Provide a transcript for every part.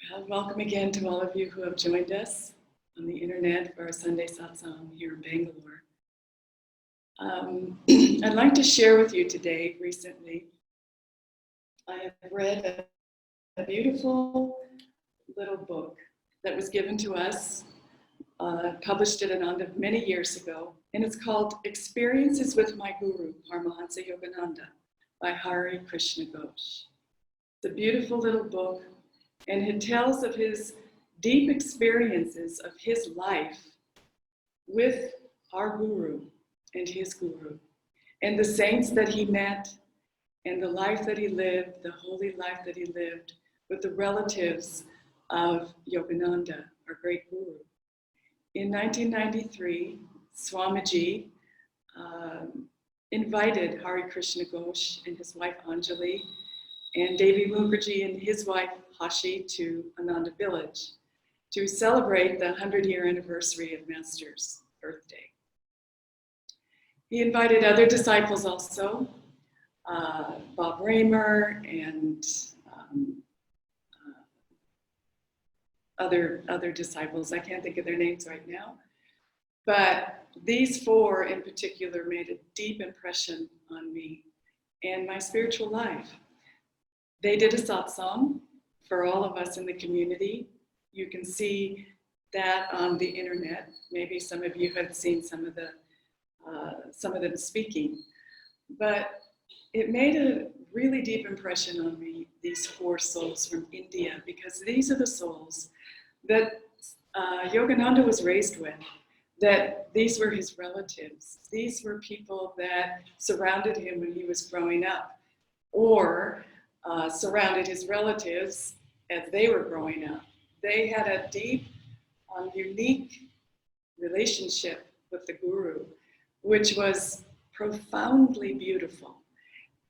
Well, welcome again to all of you who have joined us on the internet for our Sunday Satsang here in Bangalore. I'd like to share with you today, recently, I have read a beautiful little book that was given to us, published at Ananda many years ago, and it's called Experiences with My Guru, Paramahansa Yogananda, by Hari Krishna Ghosh. It's a beautiful little book, and it tells of his deep experiences of his life with our Guru and his Guru, and the saints that he met, and the life that he lived, the holy life that he lived with the relatives of Yogananda, our great Guru. In 1993, Swamiji invited Hari Krishna Ghosh and his wife Anjali and Devi Mukherjee and his wife Hashi to Ananda Village to celebrate the 100-year anniversary of Master's birthday. He invited other disciples also, Bob Raymer and other disciples. I can't think of their names right now. But these four in particular made a deep impression on me and my spiritual life. They did a satsang for all of us in the community. You can see that on the internet. Maybe some of you have seen some of them speaking. But it made a really deep impression on me, these four souls from India, because these are the souls that Yogananda was raised with, that these were his relatives. These were people that surrounded him when he was growing up, or surrounded his relatives as they were growing up. They had a deep, unique relationship with the Guru, which was profoundly beautiful.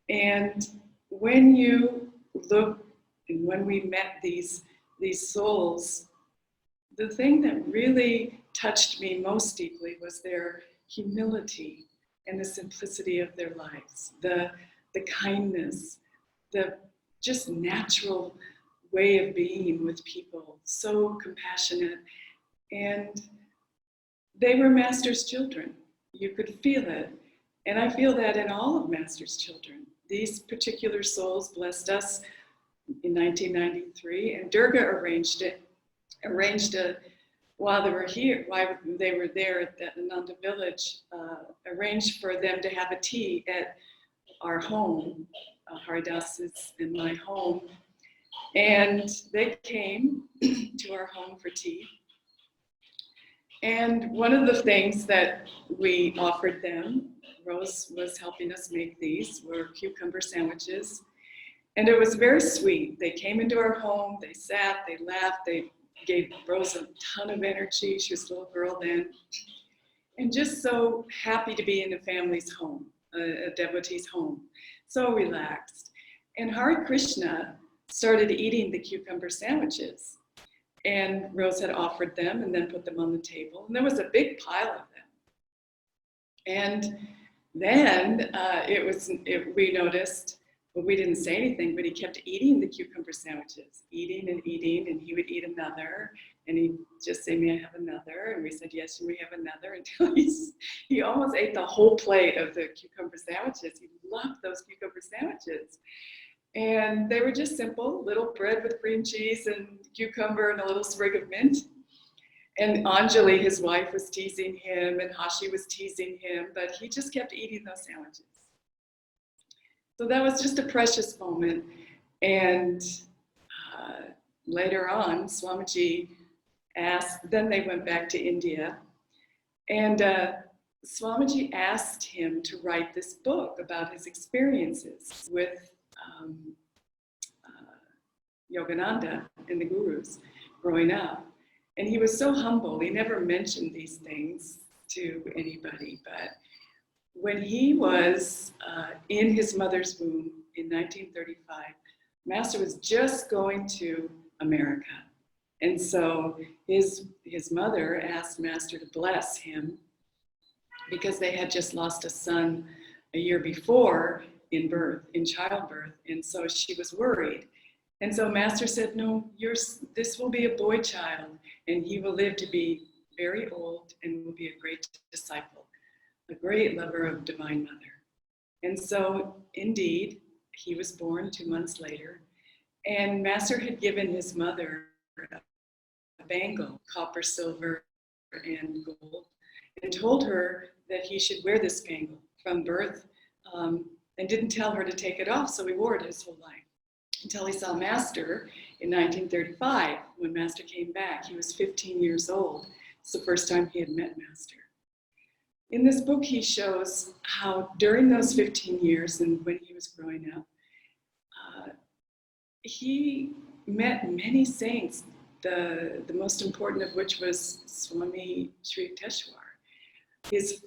And when you look, and when we met these souls, the thing that really touched me most deeply was their humility and the simplicity of their lives, the kindness, the just natural way of being with people, so compassionate. And they were Master's children. You could feel it. And I feel that in all of Master's children. These particular souls blessed us in 1993, and Durga arranged while they were here, while they were there at the Ananda Village, arranged for them to have a tea at our home, Haridas's and my home. And they came to our home for tea. And one of the things that we offered them, Rose was helping us make these, were cucumber sandwiches. And it was very sweet. They came into our home, they sat, they laughed, they gave Rose a ton of energy. She was a little girl then. And just so happy to be in a family's home, a devotee's home. So relaxed. And Hare Krishna started eating the cucumber sandwiches. And Rose had offered them and then put them on the table. And there was a big pile of them. And then we noticed, well, we didn't say anything, but he kept eating the cucumber sandwiches, eating, and he would eat another, and he'd just say, may I have another? And we said, yes, and we have another, until he almost ate the whole plate of the cucumber sandwiches. He loved those cucumber sandwiches. And they were just simple, little bread with cream cheese and cucumber and a little sprig of mint. And Anjali, his wife, was teasing him, and Hashi was teasing him, but he just kept eating those sandwiches. So that was just a precious moment. And later on, Swamiji asked, then they went back to India, and Swamiji asked him to write this book about his experiences with Yogananda and the Gurus growing up. And he was so humble, he never mentioned these things to anybody, but when he was in his mother's womb in 1935, Master was just going to America. And so his mother asked Master to bless him because they had just lost a son a year before in childbirth. And so she was worried. And so Master said, no, this will be a boy child, and he will live to be very old and will be a great disciple, a great lover of Divine Mother. And so, indeed, he was born 2 months later, and Master had given his mother a bangle, copper, silver, and gold, and told her that he should wear this bangle from birth, and didn't tell her to take it off, so he wore it his whole life. Until he saw Master in 1935, when Master came back. He was 15 years old. It's the first time he had met Master. In this book, he shows how during those 15 years and when he was growing up, he met many saints, the most important of which was Swami Sri Yukteswar. His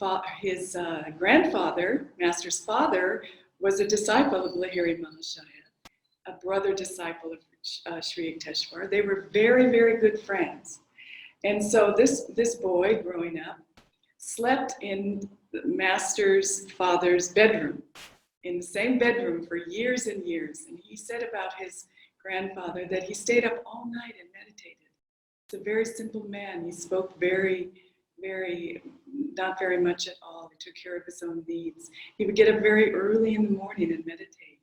grandfather, Master's father, was a disciple of Lahiri Mahashaya, a brother disciple of Sri Yukteswar. They were very, very good friends. And so this boy growing up slept in the Master's father's bedroom, in the same bedroom for years and years. And he said about his grandfather that he stayed up all night and meditated. He's a very simple man. He spoke not very much at all. He took care of his own needs. He would get up very early in the morning and meditate.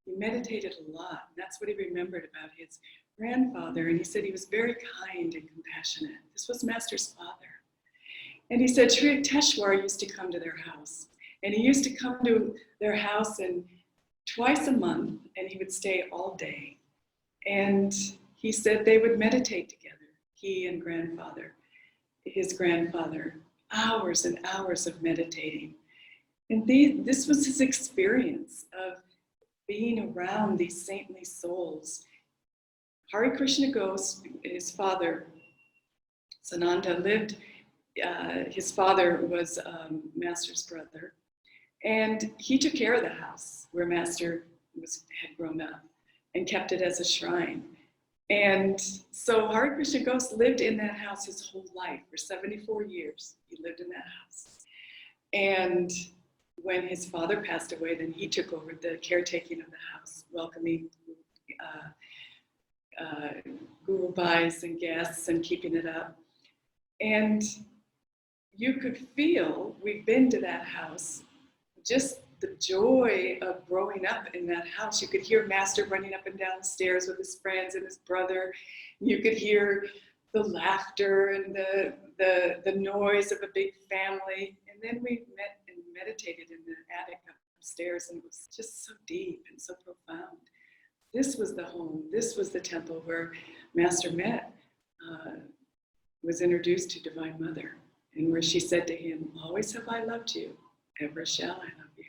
He meditated a lot. That's what he remembered about his grandfather. And he said he was very kind and compassionate. This was Master's father. And he said Sri Yukteswar used to come to their house. And he used to come to their house twice a month, and he would stay all day. And he said they would meditate together, he and his grandfather, hours and hours of meditating. And this was his experience of being around these saintly souls. Hare Krishna Ghosh, his father, Sananda, lived, his father was Master's brother, and he took care of the house where Master had grown up and kept it as a shrine. And so Hare Krishna Ghosh lived in that house his whole life. For 74 years, he lived in that house. And when his father passed away, then he took over the caretaking of the house, welcoming Guru Bhais and guests and keeping it up. And you could feel, we've been to that house, just the joy of growing up in that house. You could hear Master running up and down the stairs with his friends and his brother. You could hear the laughter and the noise of a big family. And then we met and meditated in the attic upstairs, and it was just so deep and so profound. This was the home, this was the temple where Master was introduced to Divine Mother, and where she said to him, always have I loved you, ever shall I love you.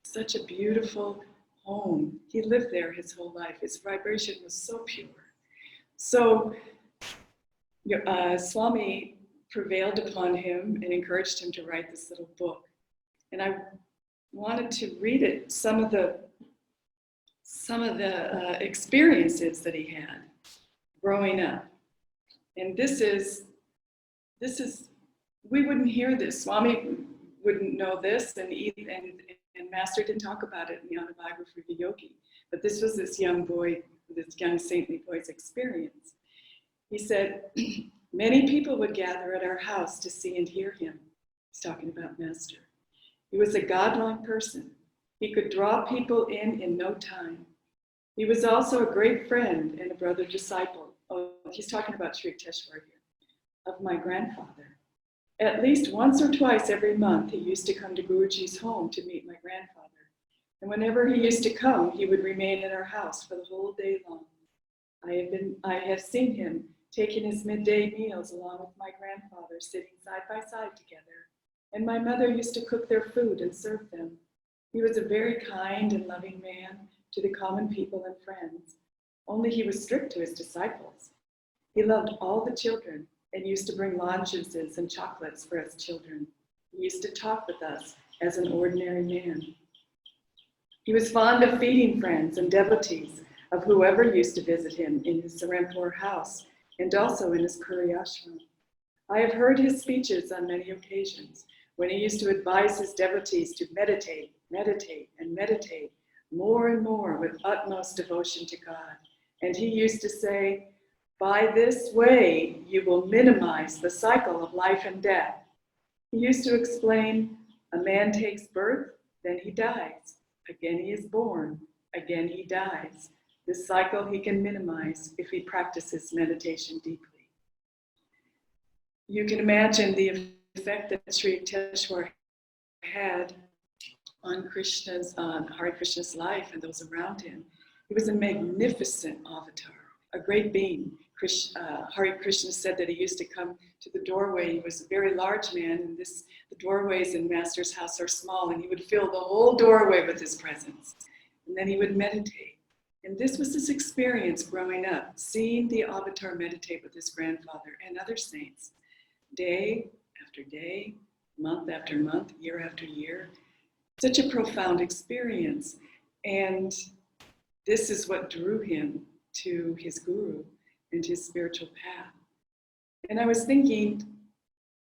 Such a beautiful home. He lived there his whole life. His vibration was so pure. So Swami prevailed upon him and encouraged him to write this little book. And I wanted to read it, some of the experiences that he had growing up. And this is, we wouldn't hear this. Swami wouldn't know this, and Master didn't talk about it in the autobiography of a yogi. But this was this young saintly boy's experience. He said, many people would gather at our house to see and hear him. He's talking about Master. He was a godlike person. He could draw people in no time. He was also a great friend and a brother disciple. Oh, he's talking about Sri Yukteswar here, of my grandfather. At least once or twice every month, he used to come to Guruji's home to meet my grandfather. And whenever he used to come, he would remain in our house for the whole day long. I have seen him taking his midday meals along with my grandfather, sitting side by side together. And my mother used to cook their food and serve them. He was a very kind and loving man to the common people and friends. Only he was strict to his disciples. He loved all the children and used to bring lozenges and chocolates for us children. He used to talk with us as an ordinary man. He was fond of feeding friends and devotees of whoever used to visit him in his Sarampur house and also in his Puri ashram. I have heard his speeches on many occasions when he used to advise his devotees to meditate, meditate, and meditate more and more with utmost devotion to God And he used to say, by this way, you will minimize the cycle of life and death. He used to explain, a man takes birth, then he dies. Again he is born, again he dies. This cycle he can minimize if he practices meditation deeply. You can imagine the effect that Sri Yukteswar had on Hare Krishna's life and those around him. He was a magnificent avatar, a great being. Hare Krishna said that he used to come to the doorway. He was a very large man, and the doorways in Master's house are small, and he would fill the whole doorway with his presence. And then he would meditate. And this was his experience growing up, seeing the avatar meditate with his grandfather and other saints, day after day, month after month, year after year. Such a profound experience. And this is what drew him to his guru and his spiritual path. And I was thinking,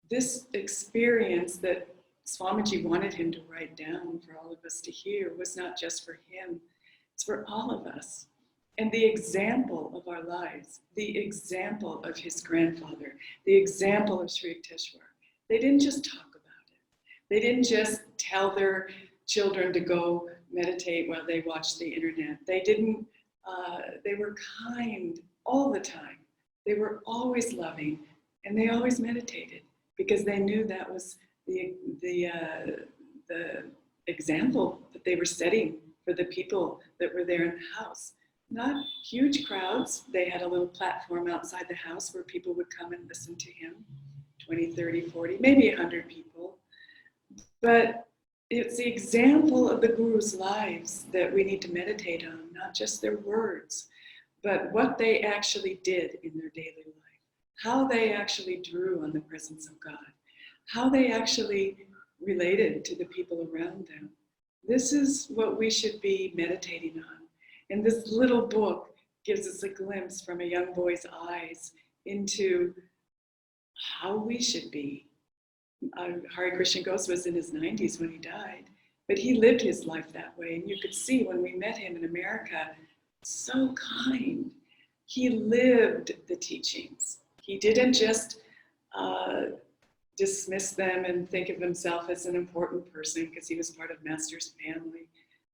this experience that Swamiji wanted him to write down for all of us to hear was not just for him, it's for all of us. And the example of our lives, the example of his grandfather, the example of Sri Yukteswar, they didn't just talk about it. They didn't just tell their children to go meditate while they watched the internet. They were kind all the time. They were always loving, and they always meditated because they knew that was the example that they were setting for the people that were there in the house. Not huge crowds. They had a little platform outside the house where people would come and listen to him, 20, 30, 40, maybe 100 people. But it's the example of the Guru's lives that we need to meditate on, not just their words, but what they actually did in their daily life, how they actually drew on the presence of God, how they actually related to the people around them. This is what we should be meditating on. And this little book gives us a glimpse from a young boy's eyes into how we should be. Hare Krishna Ghosh was in his 90s when he died, but he lived his life that way. And you could see when we met him in America, so kind. He lived the teachings. He didn't just dismiss them and think of himself as an important person because he was part of Master's family.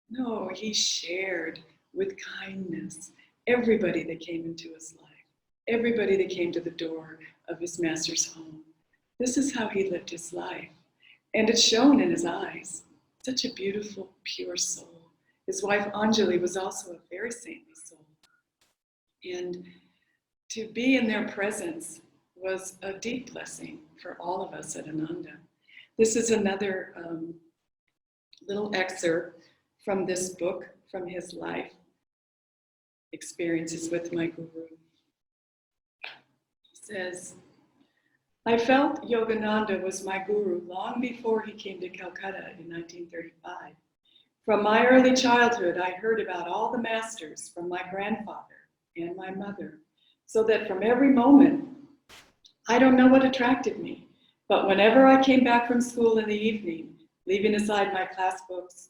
No, he shared with kindness everybody that came into his life, everybody that came to the door of his Master's home. This is how he lived his life. And it's shown in his eyes. Such a beautiful, pure soul. His wife Anjali was also a very saintly soul. And to be in their presence was a deep blessing for all of us at Ananda. This is another little excerpt from this book, from his life, Experiences with My Guru. He says, I felt Yogananda was my guru long before he came to Calcutta in 1935. From my early childhood, I heard about all the masters from my grandfather and my mother, so that from every moment, I don't know what attracted me, but whenever I came back from school in the evening, leaving aside my class books,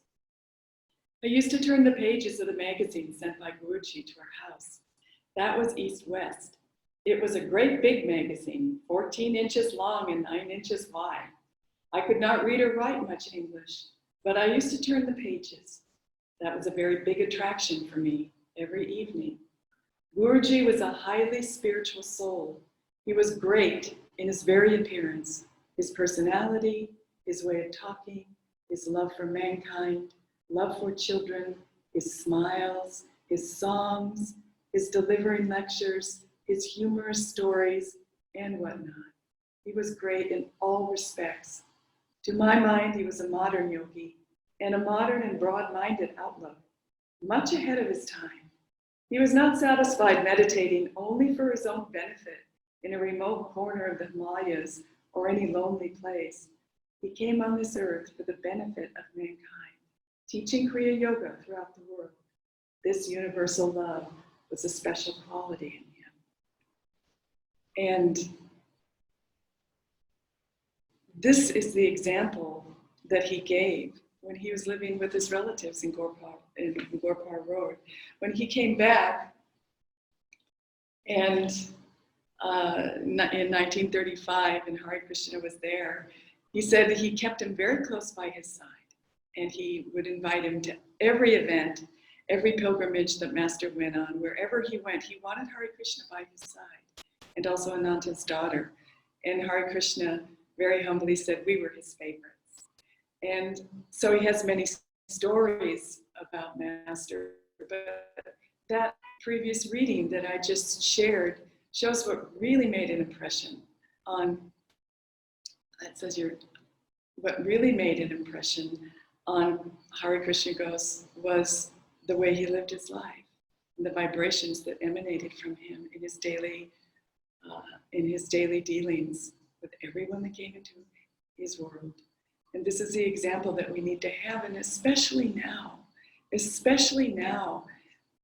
I used to turn the pages of the magazine sent by Guruji to our house. That was East-West. It was a great big magazine, 14 inches long and 9 inches wide. I could not read or write much English, but I used to turn the pages. That was a very big attraction for me every evening. Guruji was a highly spiritual soul. He was great in his very appearance, his personality, his way of talking, his love for mankind, love for children, his smiles, his songs, his delivering lectures, his humorous stories, and whatnot. He was great in all respects. To my mind, he was a modern yogi and a modern and broad-minded outlook, much ahead of his time. He was not satisfied meditating only for his own benefit in a remote corner of the Himalayas or any lonely place. He came on this earth for the benefit of mankind, teaching Kriya Yoga throughout the world. This universal love was a special quality in him. And this is the example that he gave when he was living with his relatives in Gorpar Road. When he came back, And in 1935, and Hare Krishna was there, he said that he kept him very close by his side. And he would invite him to every event, every pilgrimage that Master went on. Wherever he went, he wanted Hare Krishna by his side, and also Ananda's daughter. And Hare Krishna very humbly said we were his favorites. And so he has many stories about Master, but that previous reading that I just shared shows what really made an impression on, it says here, what really made an impression on Hare Krishna Ghosh was the way he lived his life, and the vibrations that emanated from him in his daily dealings with everyone that came into his world. And this is the example that we need to have, and especially now,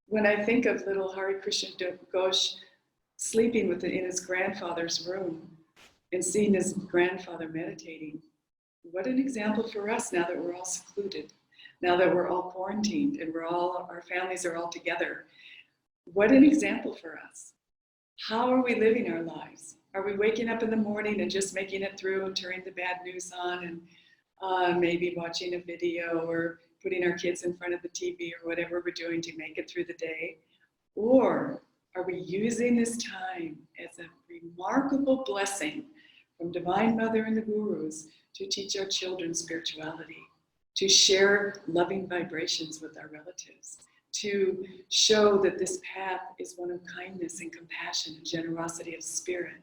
when I think of little Hare Krishna Ghosh sleeping in his grandfather's room and seeing his grandfather meditating. What an example for us now that we're all secluded, now that we're all quarantined and our families are all together. What an example for us. How are we living our lives? Are we waking up in the morning and just making it through and turning the bad news on and maybe watching a video or putting our kids in front of the TV or whatever we're doing to make it through the day? Or are we using this time as a remarkable blessing from Divine Mother and the Gurus to teach our children spirituality, to share loving vibrations with our relatives, to show that this path is one of kindness and compassion and generosity of spirit?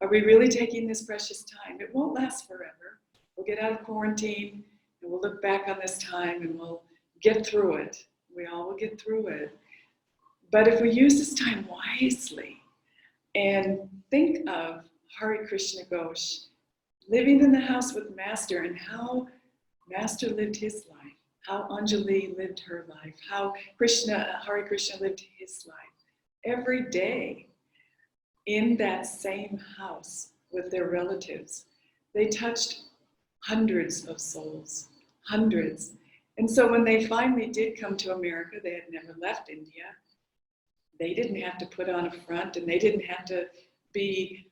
Are we really taking this precious time? It won't last forever. We'll get out of quarantine and we'll look back on this time and we'll get through it. We all will get through it. But if we use this time wisely and think of Hare Krishna Ghosh living in the house with Master and how Master lived his life, how Anjali lived her life, how Hare Krishna lived his life, every day in that same house with their relatives, they touched hundreds of souls, hundreds. And so when they finally did come to America, they had never left India. They didn't have to put on a front and they didn't have to be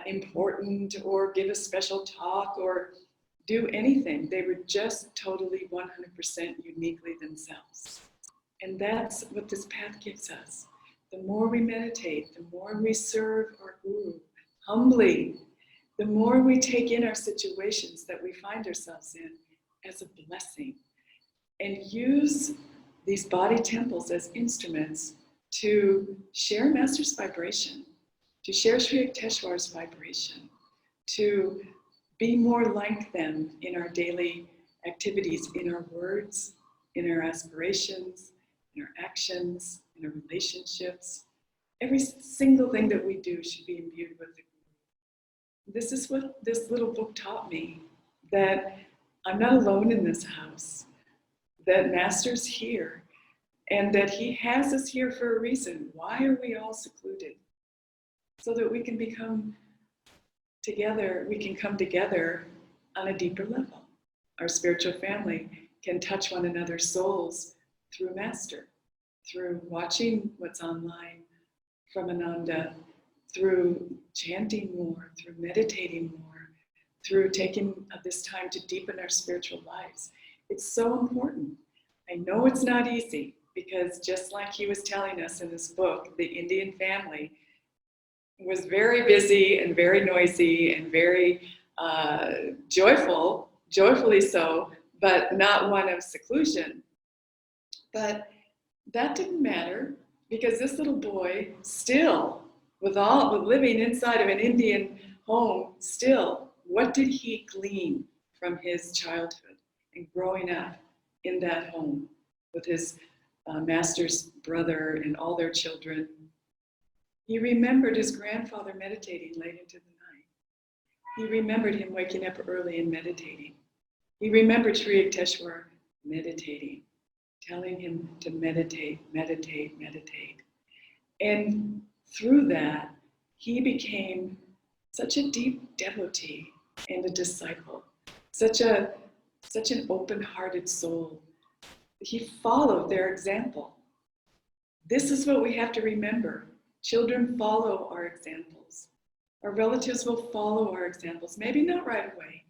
important or give a special talk or do anything. They were just totally 100% uniquely themselves. And that's what this path gives us. The more we meditate, the more we serve our Guru humbly, the more we take in our situations that we find ourselves in as a blessing and use these body temples as instruments to share Master's vibration, to share Sri Yukteswar's vibration, to be more like them in our daily activities, in our words, in our aspirations, in our actions, in our relationships. Every single thing that we do should be imbued with the Guru. This is what this little book taught me, that I'm not alone in this house, that Master's here, and that he has us here for a reason. Why are we all secluded? So that we can become together, we can come together on a deeper level. Our spiritual family can touch one another's souls through Master, through watching what's online from Ananda, through chanting more, through meditating more, through taking this time to deepen our spiritual lives. It's so important. I know it's not easy, because just like he was telling us in this book, the Indian family was very busy and very noisy and very joyfully so, but not one of seclusion. But that didn't matter, because this little boy still, with living inside of an Indian home, still, what did he glean from his childhood and growing up in that home with his Master's brother and all their children? He remembered his grandfather meditating late into the night. He remembered him waking up early and meditating. He remembered Sri Yukteswar meditating, telling him to meditate, meditate, meditate. And through that, he became such a deep devotee and a disciple, such an open-hearted soul. He followed their example. This is what we have to remember. Children follow our examples. Our relatives will follow our examples, maybe not right away,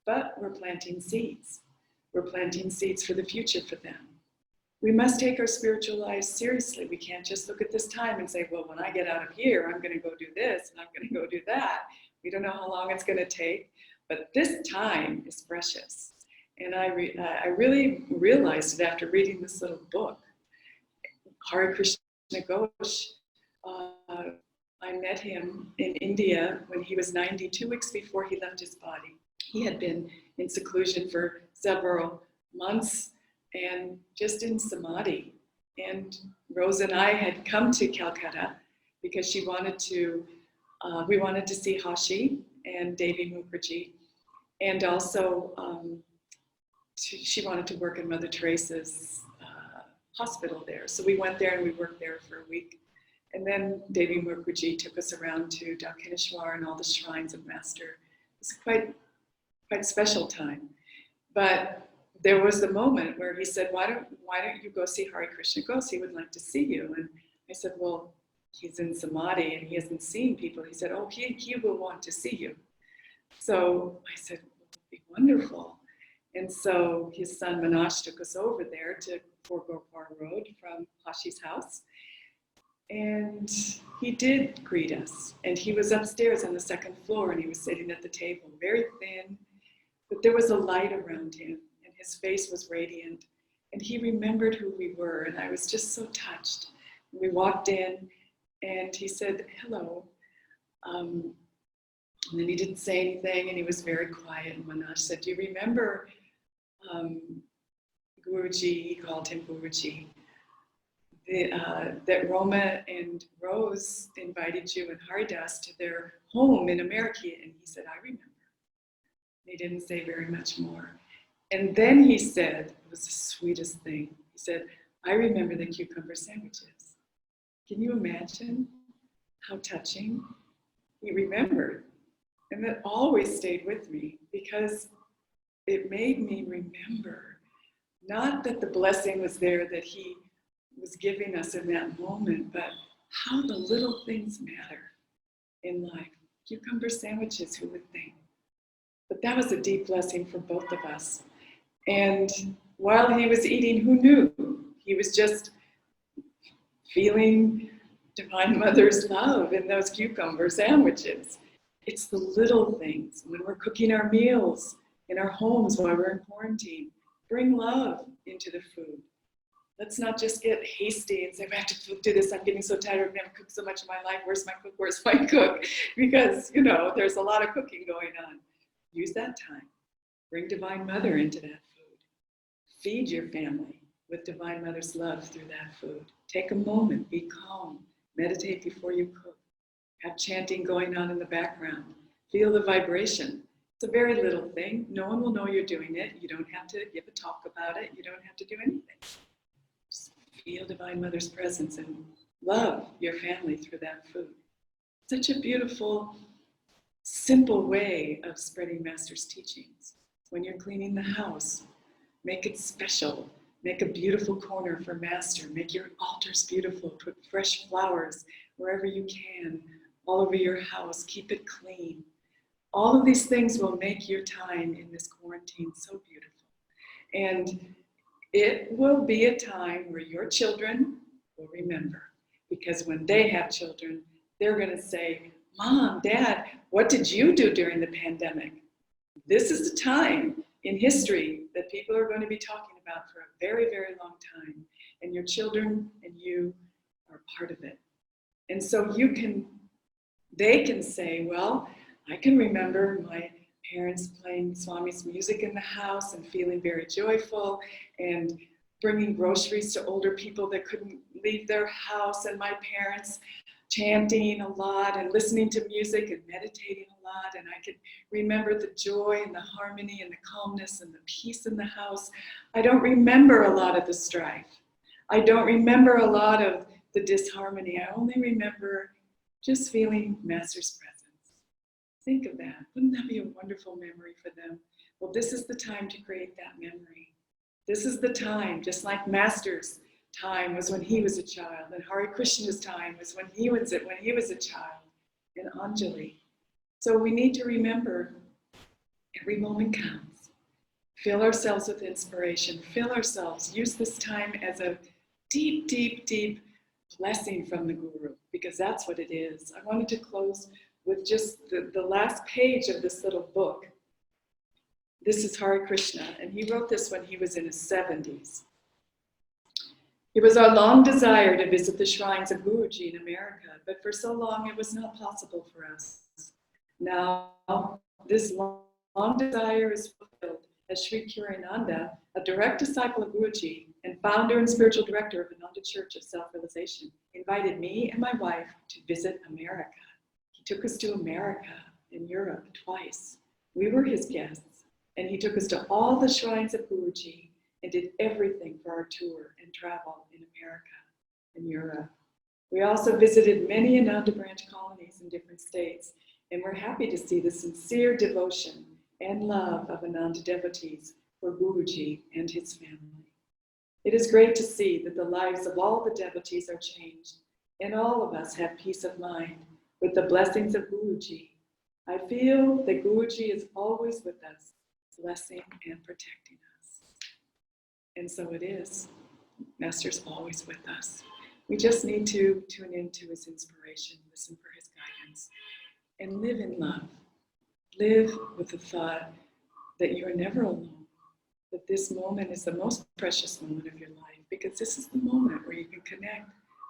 but we're planting seeds. We're planting seeds for the future for them. We must take our spiritual lives seriously. We can't just look at this time and say, well, when I get out of here, I'm going to go do this and I'm going to go do that. We don't know how long it's going to take, but this time is precious. And I really realized it after reading this little book. Hare Krishna Ghosh, I met him in India when he was 90, 2 weeks before he left his body. He had been in seclusion for several months and just in samadhi. And Rose and I had come to Calcutta because she wanted to, we wanted to see Hashi and Devi Mukherjee. And also, she wanted to work in Mother Teresa's hospital there. So we went there and we worked there for a week. And then Devi Mukherjee took us around to Dalkineshwar and all the shrines of Master. It was quite special time. But there was the moment where he said, why don't you go see Hare Krishna Ghosh? He would like to see you. And I said, well, he's in samadhi and he hasn't seen people. He said, oh, he will want to see you. So I said, well, it'd be wonderful. And so his son Manash took us over there to Fort Gopar Road from Hashi's house. And he did greet us. And he was upstairs on the second floor and he was sitting at the table, very thin, but there was a light around him and his face was radiant. And he remembered who we were and I was just so touched. We walked in and he said, hello. And then he didn't say anything and he was very quiet. And Manash said, do you remember Guruji? He called him Guruji. That Roma and Rose invited you and Haridas to their home in America. And he said, I remember. He didn't say very much more. And then he said, it was the sweetest thing. He said, I remember the cucumber sandwiches. Can you imagine how touching? He remembered. And that always stayed with me because it made me remember, not that the blessing was there that he was giving us in that moment, but how the little things matter in life. Cucumber sandwiches, who would think? But that was a deep blessing for both of us. And while he was eating, who knew? He was just feeling Divine Mother's love in those cucumber sandwiches. It's the little things. When we're cooking our meals in our homes while we're in quarantine, bring love into the food. Let's not just get hasty and say, we have to do this. I'm getting so tired. I've never cooked so much in my life. Where's my cook? Where's my cook? Because, there's a lot of cooking going on. Use that time. Bring Divine Mother into that food. Feed your family with Divine Mother's love through that food. Take a moment. Be calm. Meditate before you cook. Have chanting going on in the background. Feel the vibration. It's a very little thing. No one will know you're doing it. You don't have to give a talk about it. You don't have to do anything. Just feel Divine Mother's presence and love your family through that food. Such a beautiful, simple way of spreading Master's teachings. When you're cleaning the house, make it special. Make a beautiful corner for Master. Make your altars beautiful. Put fresh flowers wherever you can, all over your house. Keep it clean. All of these things will make your time in this quarantine so beautiful. And it will be a time where your children will remember. Because when they have children, they're going to say, Mom, Dad, what did you do during the pandemic? This is the time in history that people are going to be talking about for a very, very long time. And your children and you are part of it. And so they can say, well, I can remember my parents playing Swami's music in the house and feeling very joyful and bringing groceries to older people that couldn't leave their house, and my parents chanting a lot and listening to music and meditating a lot. And I could remember the joy and the harmony and the calmness and the peace in the house. I don't remember a lot of the strife. I don't remember a lot of the disharmony. I only remember just feeling Master's presence. Think of that. Wouldn't that be a wonderful memory for them? Well, this is the time to create that memory. This is the time, just like Masters time was when he was a child, and Hare Krishna's time was when he was a child, and Anjali. So we need to remember every moment counts. Fill ourselves with inspiration. Fill ourselves. Use this time as a deep, deep, deep blessing from the Guru, because that's what it is. I wanted to close with just the last page of this little book. This is Hare Krishna, and he wrote this when he was in his 70s. It was our long desire to visit the shrines of Guruji in America, but for so long it was not possible for us. Now, this long desire is fulfilled as Sri Kriyananda, a direct disciple of Guruji and founder and spiritual director of Ananda Church of Self-Realization, invited me and my wife to visit America. He took us to America and Europe twice. We were his guests, and he took us to all the shrines of Guruji and did everything for our tour and travel in America and Europe. We also visited many Ananda branch colonies in different states, and we're happy to see the sincere devotion and love of Ananda devotees for Guruji and his family. It is great to see that the lives of all the devotees are changed, and all of us have peace of mind with the blessings of Guruji. I feel that Guruji is always with us, blessing and protecting us. And so it is. Master's always with us. We just need to tune into his inspiration, listen for his guidance, and live in love. Live with the thought that you are never alone, that this moment is the most precious moment of your life, because this is the moment where you can connect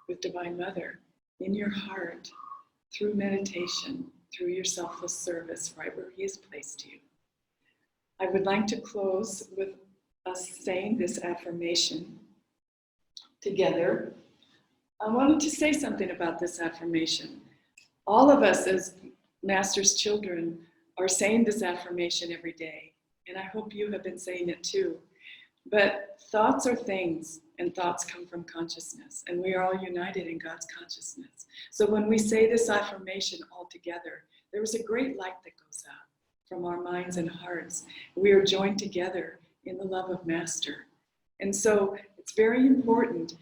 with Divine Mother in your heart through meditation, through your selfless service, right where he has placed you. I would like to close with us saying this affirmation together. I wanted to say something about this affirmation. All of us as Master's children are saying this affirmation every day, and I hope you have been saying it too. But thoughts are things, and thoughts come from consciousness, and we are all united in God's consciousness. So when we say this affirmation all together, there is a great light that goes out from our minds and hearts. We are joined together in the love of Master. And so it's very important,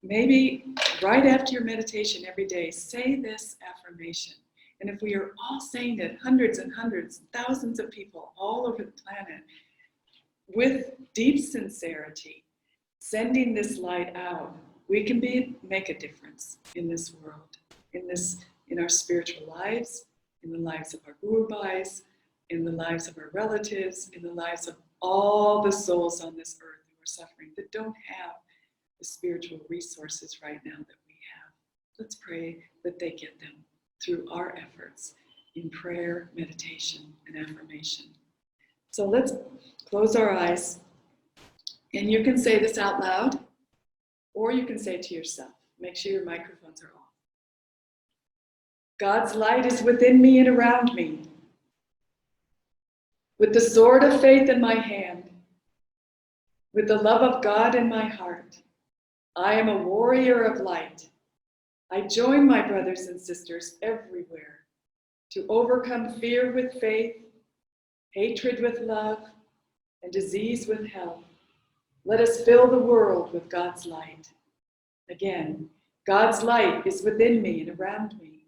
maybe right after your meditation every day, say this affirmation. And if we are all saying it, hundreds and hundreds, thousands of people all over the planet, with deep sincerity, sending this light out, we can make a difference in this world, in our spiritual lives, in the lives of our Guru Bhais, in the lives of our relatives, in the lives of all the souls on this earth who are suffering, that don't have the spiritual resources right now that we have. Let's pray that they get them through our efforts in prayer, meditation, and affirmation. So let's close our eyes, and you can say this out loud, or you can say it to yourself. Make sure your microphones are off. God's light is within me and around me. With the sword of faith in my hand, with the love of God in my heart, I am a warrior of light. I join my brothers and sisters everywhere to overcome fear with faith, hatred with love, and disease with health. Let us fill the world with God's light. Again, God's light is within me and around me.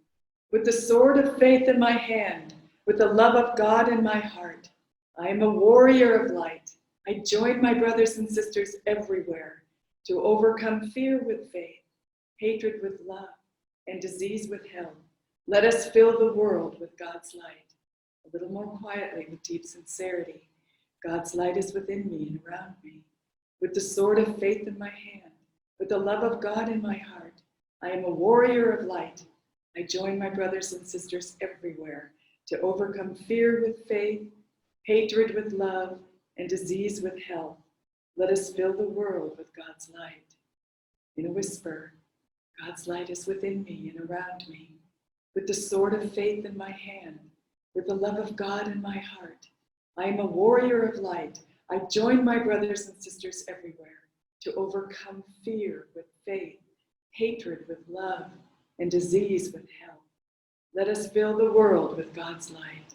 With the sword of faith in my hand, with the love of God in my heart, I am a warrior of light. I join my brothers and sisters everywhere to overcome fear with faith, hatred with love, and disease with health. Let us fill the world with God's light. A little more quietly, with deep sincerity. God's light is within me and around me. With the sword of faith in my hand, with the love of God in my heart, I am a warrior of light. I join my brothers and sisters everywhere to overcome fear with faith, hatred with love, and disease with health. Let us fill the world with God's light. In a whisper, God's light is within me and around me. With the sword of faith in my hand, with the love of God in my heart, I am a warrior of light. I join my brothers and sisters everywhere to overcome fear with faith, hatred with love, and disease with health. Let us fill the world with God's light.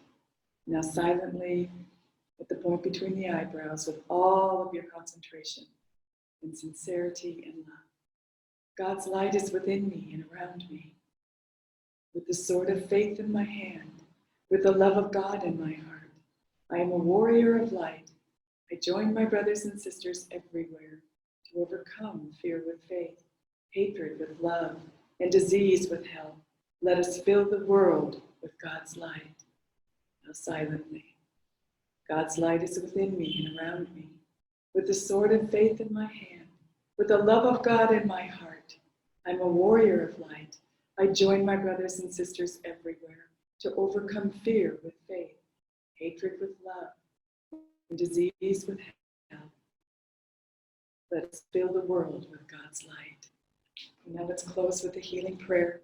Now silently, at the point between the eyebrows, with all of your concentration, in sincerity and love. God's light is within me and around me. With the sword of faith in my hand, with the love of God in my heart, I am a warrior of light. I join my brothers and sisters everywhere to overcome fear with faith, hatred with love, and disease with health. Let us fill the world with God's light. Now silently. God's light is within me and around me. With the sword of faith in my hand, with the love of God in my heart, I'm a warrior of light. I join my brothers and sisters everywhere to overcome fear with faith, hatred with love, and disease with health. Let us fill the world with God's light. And now let's close with a healing prayer,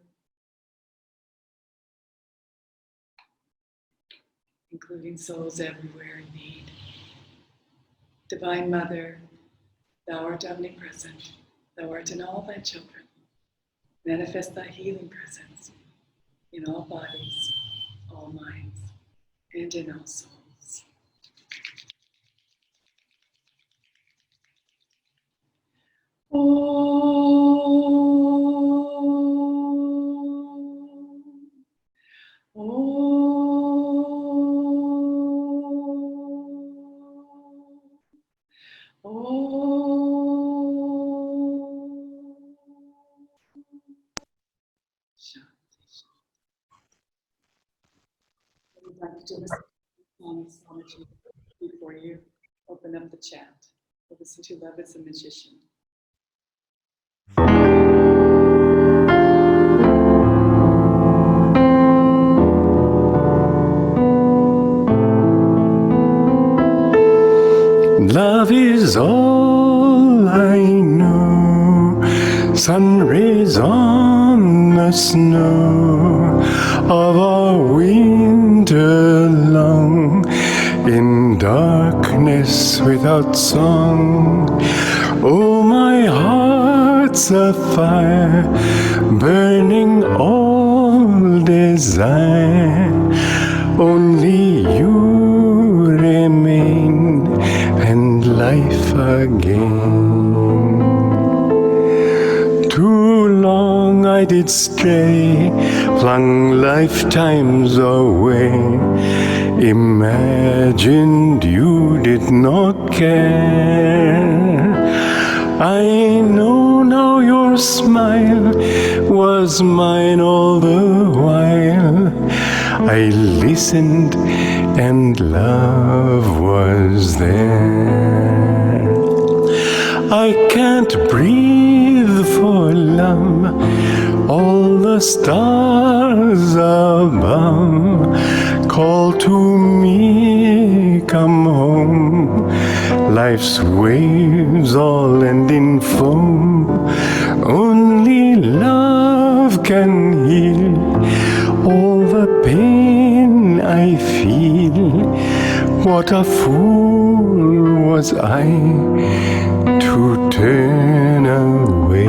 including souls everywhere in need. Divine Mother, Thou art omnipresent. Thou art in all Thy children. Manifest Thy healing presence in all bodies, all minds, and in all souls. I would like to do this song before you open up the chat. We'll listen to Love is a Magician. Love is all I know, sun rays on the snow of our winter long, in darkness without song. Oh, my heart's a fire, burning all desire. Only you remain, and life again. Too long I did stray, flung lifetimes away, imagined you did not care. I know now your smile was mine all the while. I listened and love was there. I can't breathe for love, all the stars above call to me, come home. Life's waves all end in foam, only love can heal all the pain I feel. What a fool was I to turn away.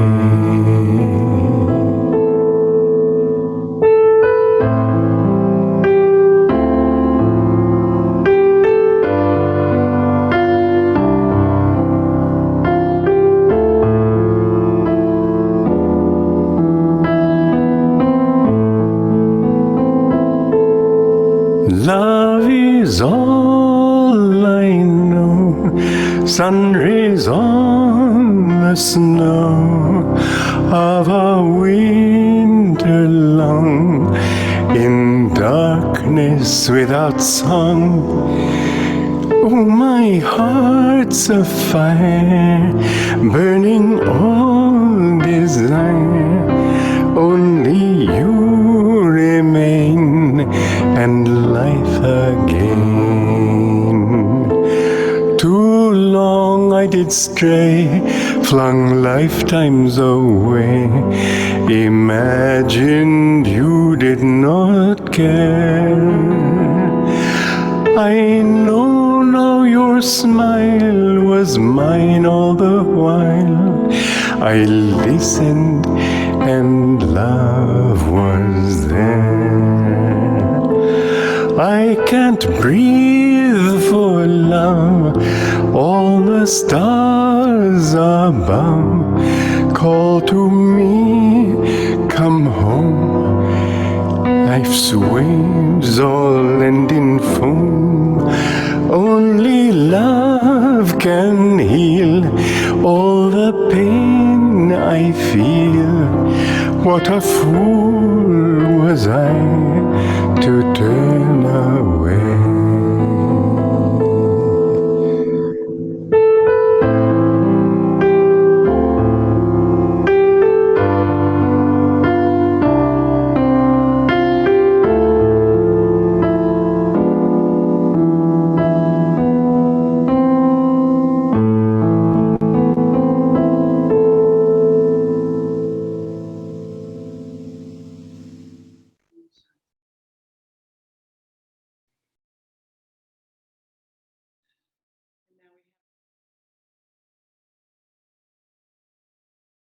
Love is all I know, sun rays on the snow of a winter long, in darkness without song. Oh, my heart's a fire, burning all desire. Only you remain, and life again. Too long I did stray, flung lifetimes away, imagined you did not care. I know now your smile was mine all the while. I listened and love was there. I can't breathe for love, all the stars above above call to me, come home. Life's waves all end in foam. Only love can heal all the pain I feel. What a fool